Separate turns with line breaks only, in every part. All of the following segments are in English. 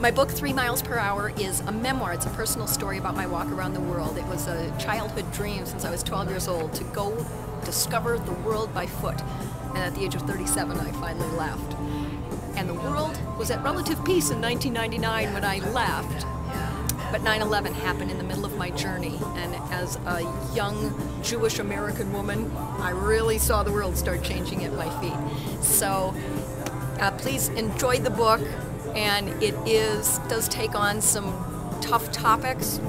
My book, 3 Miles Per Hour, is a memoir. It's a personal story about my walk around the world. It was a childhood dream since I was 12 years old to go discover the world by foot. And at the age of 37, I finally left. And the world was at relative peace in 1999 when I left. But 9/11 happened in the middle of my journey, and as a young Jewish American woman, I really saw the world start changing at my feet. So please enjoy the book, and it does take on some tough topics,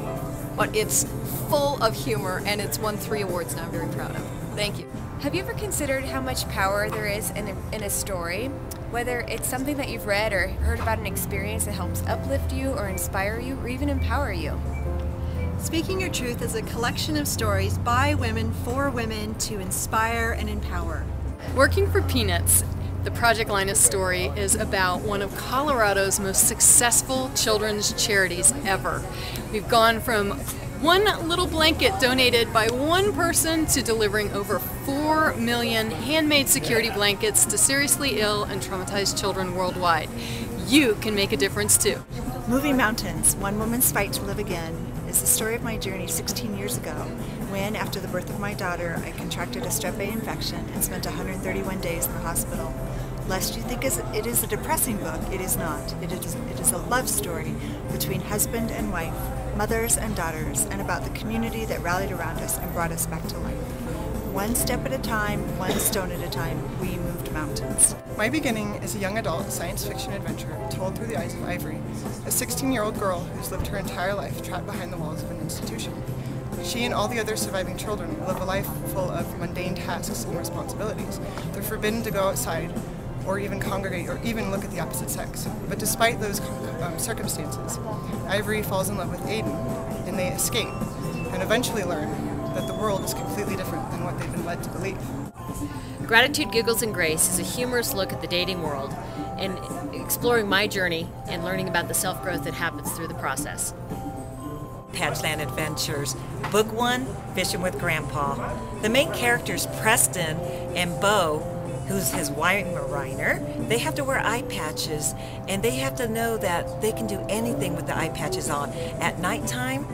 but it's full of humor, and it's won 3 awards that I'm very proud of. Thank you.
Have you ever considered how much power there is in a story? Whether it's something that you've read or heard about an experience that helps uplift you or inspire you or even empower you.
Speaking Your Truth is a collection of stories by women for women to inspire and empower.
Working for Peanuts, the Project Linus story is about one of Colorado's most successful children's charities ever. We've gone from one little blanket donated by one person to delivering over 4 million handmade security blankets to seriously ill and traumatized children worldwide. You can make a difference too.
Moving Mountains, One Woman's Fight to Live Again, is the story of my journey 16 years ago when, after the birth of my daughter, I contracted a strep A infection and spent 131 days in the hospital. Lest you think it is a depressing book, it is not. It is a love story between husband and wife, mothers and daughters, and about the community that rallied around us and brought us back to life. One step at a time, one stone at a time, we moved mountains.
My beginning is a young adult science fiction adventure told through the eyes of Ivory, a 16-year-old girl who's lived her entire life trapped behind the walls of an institution. She and all the other surviving children live a life full of mundane tasks and responsibilities. They're forbidden to go outside, or even congregate, or even look at the opposite sex. But despite those circumstances, Ivory falls in love with Aiden, and they escape, and eventually learn that the world is completely different than what they've been led to believe.
Gratitude, Giggles, and Grace is a humorous look at the dating world and exploring my journey and learning about the self-growth that happens through the process.
Patchland Adventures, Book 1, Fishing with Grandpa. The main characters, Preston and Bo, who's his Weimaraner, they have to wear eye patches, and they have to know that they can do anything with the eye patches on. At nighttime,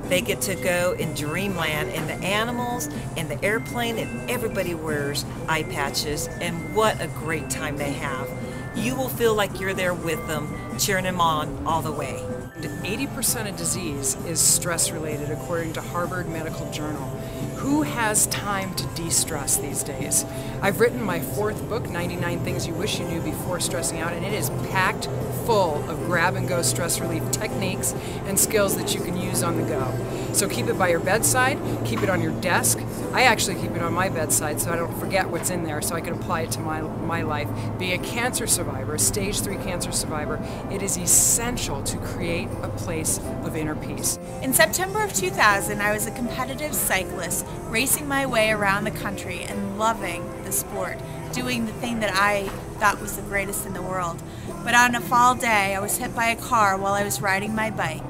they get to go in dreamland, and the animals and the airplane, and everybody wears eye patches, and what a great time they have. You will feel like you're there with them, cheering them on all the way.
80% of disease is stress-related, according to Harvard Medical Journal. Who has time to de-stress these days? I've written my 4th book, 99 Things You Wish You Knew Before Stressing Out, and it is packed full of grab-and-go stress relief techniques and skills that you can use on the go. So keep it by your bedside, keep it on your desk. I actually keep it on my bedside so I don't forget what's in there, so I can apply it to my life. Being a cancer survivor, a stage 3 cancer survivor, it is essential to create a place of inner peace.
In September of 2000, I was a competitive cyclist, racing my way around the country and loving the sport, doing the thing that I thought was the greatest in the world. But on a fall day, I was hit by a car while I was riding my bike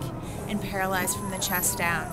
and paralyzed from the chest down.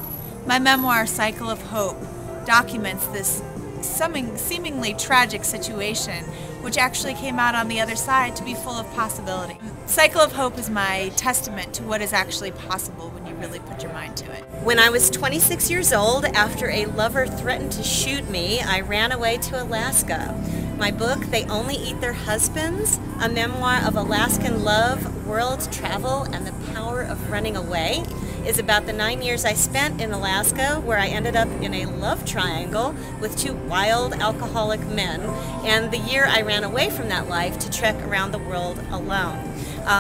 My memoir, Cycle of Hope, documents this seemingly tragic situation, which actually came out on the other side to be full of possibility. Cycle of Hope is my testament to what is actually possible when you really put your mind to it.
When I was 26 years old, after a lover threatened to shoot me, I ran away to Alaska. My book, They Only Eat Their Husbands, a memoir of Alaskan love, world travel, and the power of running away, is about the 9 years I spent in Alaska, where I ended up in a love triangle with 2 wild alcoholic men, and the year I ran away from that life to trek around the world alone.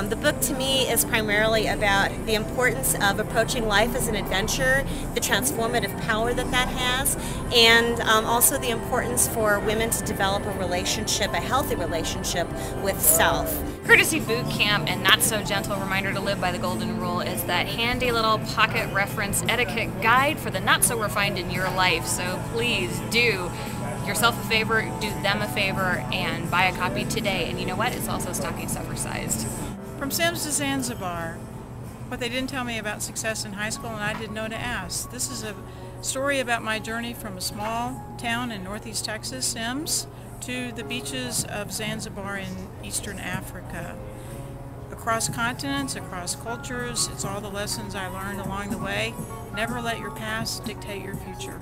The book to me is primarily about the importance of approaching life as an adventure, the transformative power that that has, and also the importance for women to develop a relationship, a healthy relationship with self.
Courtesy Boot Camp and Not So Gentle Reminder to Live by the Golden Rule is that handy little pocket reference etiquette guide for the not so refined in your life. So please do yourself a favor, do them a favor, and buy a copy today. And you know what? It's also stocking stuffer sized.
From Sims to Zanzibar, what they didn't tell me about success in high school and I didn't know to ask. This is a story about my journey from a small town in northeast Texas, Sims, to the beaches of Zanzibar in eastern Africa. across continents, across cultures. It's all the lessons I learned along the way. Never let your past dictate your future.